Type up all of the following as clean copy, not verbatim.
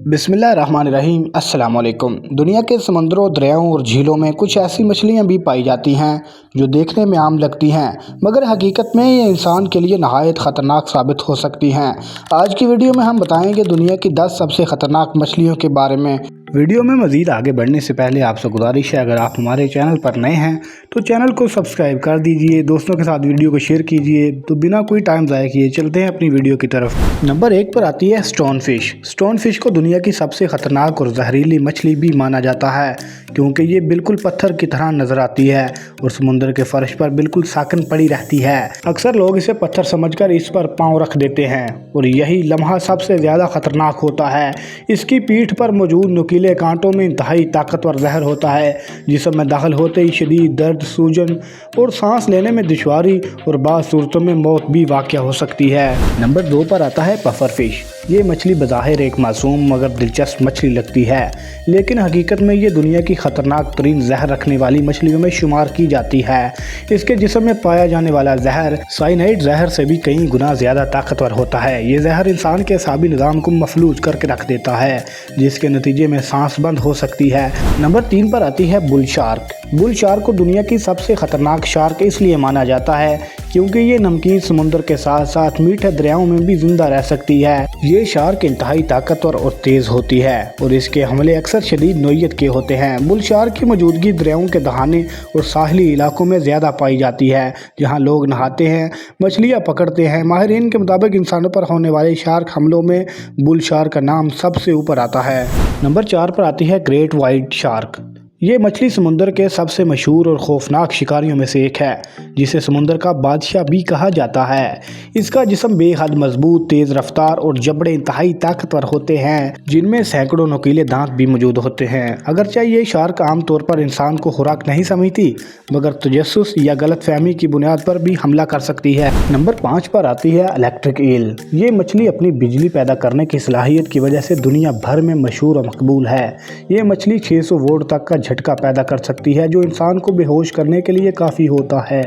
बिस्मिल्लाहिर्रहमानिर्रहीम। अस्सलाम वालेकुम। दुनिया के समंदरों, दरियाओं और झीलों में कुछ ऐसी मछलियां भी पाई जाती हैं जो देखने में आम लगती हैं, मगर हकीकत में ये इंसान के लिए नहायत ख़तरनाक साबित हो सकती हैं। आज की वीडियो में हम बताएंगे दुनिया की 10 सबसे ख़तरनाक मछलियों के बारे में। वीडियो में मज़ीद आगे बढ़ने से पहले आपसे गुजारिश है, अगर आप हमारे चैनल पर नए हैं तो चैनल को सब्सक्राइब कर दीजिए, दोस्तों के साथ वीडियो को शेयर कीजिए। तो बिना कोई टाइम ज़ाया किए चलते हैं अपनी वीडियो की तरफ। नंबर 1 पर आती है स्टोन फिश। स्टोन फिश को दुनिया की सबसे ख़तरनाक और जहरीली मछली भी माना जाता है, क्योंकि ये बिल्कुल पत्थर की तरह नजर आती है और समुद्र के फर्श पर बिल्कुल साकन पड़ी रहती है। अक्सर लोग इसे पत्थर समझकर इस पर पांव रख देते हैं और यही लम्हा सबसे ज़्यादा खतरनाक होता है। इसकी पीठ पर मौजूद नुकीले कांटों में इंतहाई ताकतवर जहर होता है, जिसम में दाखिल होते ही शदीद दर्द, सूजन और सांस लेने में दुश्वारी और बाज़ सूरतों में मौत भी वाक़या हो सकती है। नंबर 2 पर आता है पफर फिश। ये मछली बज़ाहिर एक मासूम मगर दिलचस्प मछली लगती है, लेकिन हकीकत में ये दुनिया की ख़तरनाक तरीन जहर रखने वाली मछलियों में शुमार की जाती है। इसके जिस्म में पाया जाने वाला जहर साइनाइड जहर से भी कई गुना ज़्यादा ताकतवर होता है। ये जहर इंसान के असाबी निज़ाम को मफलूज करके रख देता है, जिसके नतीजे में सांस बंद हो सकती है। नंबर 3 पर आती है बुल शार्क। बुल शार्क को दुनिया की सबसे ख़तरनाक शार्क इसलिए माना जाता है क्योंकि ये नमकीन समुद्र के साथ साथ मीठे दरियाओं में भी जिंदा रह सकती है। ये शार्क इंतहाई ताकतवर और तेज होती है और इसके हमले अक्सर शदीद नोयत के होते हैं। बुल शार्क की मौजूदगी दरियाओं के दहाने और साहली इलाकों में ज़्यादा पाई जाती है, जहाँ लोग नहाते हैं, मछलियाँ पकड़ते हैं। माहिरीन के मुताबिक इंसानों पर होने वाले शार्क हमलों में बुल शार्क का नाम सबसे ऊपर आता है। नंबर 4 पर आती है ग्रेट वाइट शार्क। ये मछली समुद्र के सबसे मशहूर और खौफनाक शिकारियों में से एक है, जिसे समुद्र का बादशाह भी कहा जाता है। इसका जिस्म बेहद मजबूत, तेज़ रफ्तार और जबड़े इंतहाई ताकतवर होते हैं, जिनमें सैकड़ों नुकीले दांत भी मौजूद होते हैं। अगरचे ये शार्क आमतौर पर इंसान को खुराक नहीं समझती, मगर तजस्सुस या गलतफहमी की बुनियाद पर भी हमला कर सकती है। नंबर 5 पर आती है इलेक्ट्रिक ईल। ये मछली अपनी बिजली पैदा करने की सलाहियत की वजह से दुनिया भर में मशहूर और मकबूल है। ये मछली 600 वोल्ट तक का झटका पैदा कर सकती है, जो इंसान को बेहोश करने के लिए काफ़ी होता है।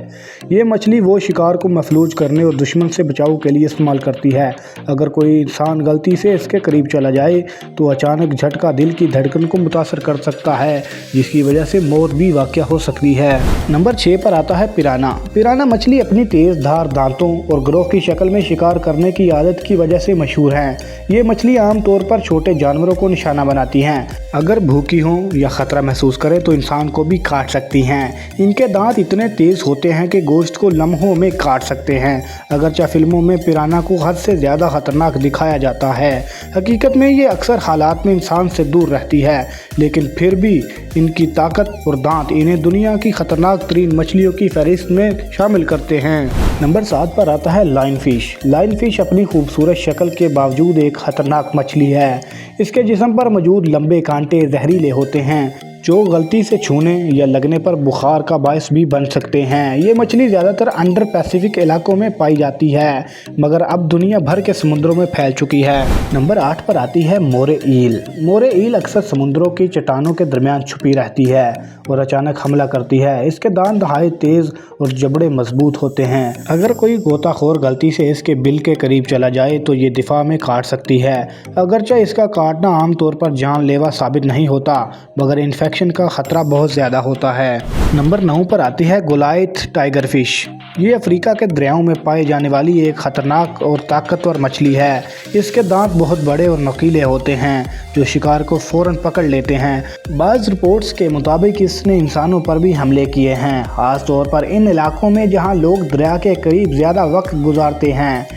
ये मछली वो शिकार को महफूज करने और दुश्मन से बचाव के लिए इस्तेमाल करती है। अगर कोई इंसान गलती से इसके करीब चला जाए तो अचानक झटका दिल की धड़कन को मुतासर कर सकता है, जिसकी वजह से मौत भी वाक़या हो सकती है। नंबर 6 पर आता है पिराना। पिराना मछली अपनी तेज़ धार दांतों और ग्रोह की शक्ल में शिकार करने की आदत की वजह से मशहूर है। ये मछली आमतौर पर छोटे जानवरों को निशाना बनाती हैं। अगर भूखी हों या ख़तरा महसूस करें तो इंसान को भी काट सकती हैं। इनके दांत इतने तेज़ होते हैं कि गोश्त को लम्हों में काट सकते हैं। अगरचे फिल्मों में पिराना को हद से ज़्यादा ख़तरनाक दिखाया जाता है, हकीकत में ये अक्सर हालात में इंसान से दूर रहती है, लेकिन फिर भी इनकी ताकत और दांत इन्हें दुनिया की ख़तरनाक तरीन मछलियों की फहरिस्त में शामिल करते हैं। नंबर 7 पर आता है लाइन फिश। लाइन फिश अपनी खूबसूरत शक्ल के बावजूद एक ख़तरनाक मछली है। इसके जिस्म पर मौजूद लंबे कांटे जहरीले होते हैं, जो गलती से छूने या लगने पर बुखार का बायस भी बन सकते हैं। ये मछली ज़्यादातर अंडर पैसिफिक इलाकों में पाई जाती है, मगर अब दुनिया भर के समुद्रों में फैल चुकी है। नंबर 8 पर आती है मोरे ईल। मोरे ईल अक्सर समुद्रों की चट्टानों के दरमियान छुपी रहती है और अचानक हमला करती है। इसके दांत नहायत तेज़ और जबड़े मजबूत होते हैं। अगर कोई गोताखोर गलती से इसके बिल के करीब चला जाए तो ये दिफा में काट सकती है। अगरचे इसका काटना आमतौर पर जानलेवा साबित नहीं होता, मगर इन्फेक्शन का खतरा बहुत ज़्यादा होता है। नंबर 9 पर आती है गोलायथ टाइगर फिश। ये अफ्रीका के दरियाओं में पाई जाने वाली एक ख़तरनाक और ताकतवर मछली है। इसके दांत बहुत बड़े और नुकीले होते हैं, जो शिकार को फ़ौरन पकड़ लेते हैं। बाज़ रिपोर्ट्स के मुताबिक इसने इंसानों पर भी हमले किए हैं, खास तौर पर इन इलाकों में जहां लोग दरिया के करीब ज़्यादा वक्त गुजारते हैं।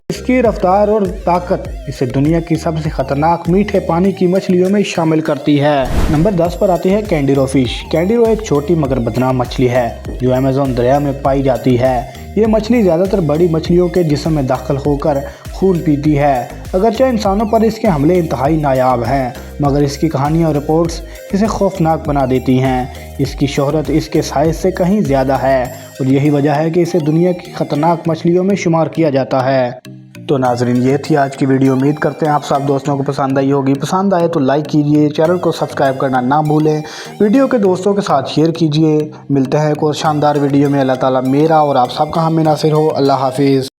इसकी रफ्तार और ताकत इसे दुनिया की सबसे खतरनाक मीठे पानी की मछलियों में शामिल करती है। नंबर 10 पर आती है कैंडिरो फिश। कैंडिरो एक छोटी मगर बदनाम मछली है जो अमेज़न दरिया में पाई जाती है। ये मछली ज़्यादातर बड़ी मछलियों के जिस्म में दाखिल होकर खून पीती है। अगरचे इंसानों पर इसके हमले इंतहाई नायाब हैं, मगर इसकी कहानियाँ और रिपोर्ट्स इसे खौफनाक बना देती हैं। इसकी शोहरत इसके साइज से कहीं ज़्यादा है और यही वजह है कि इसे दुनिया की ख़तरनाक मछलियों में शुमार किया जाता है। तो नाजरीन, ये थी आज की वीडियो। उम्मीद करते हैं आप सब दोस्तों को पसंद आई होगी। पसंद आए तो लाइक कीजिए, चैनल को सब्सक्राइब करना ना भूलें, वीडियो के दोस्तों के साथ शेयर कीजिए। मिलते हैं एक और शानदार वीडियो में। अल्लाह ताला मेरा और आप सबका हामी नासिर हो। अल्लाह हाफिज़।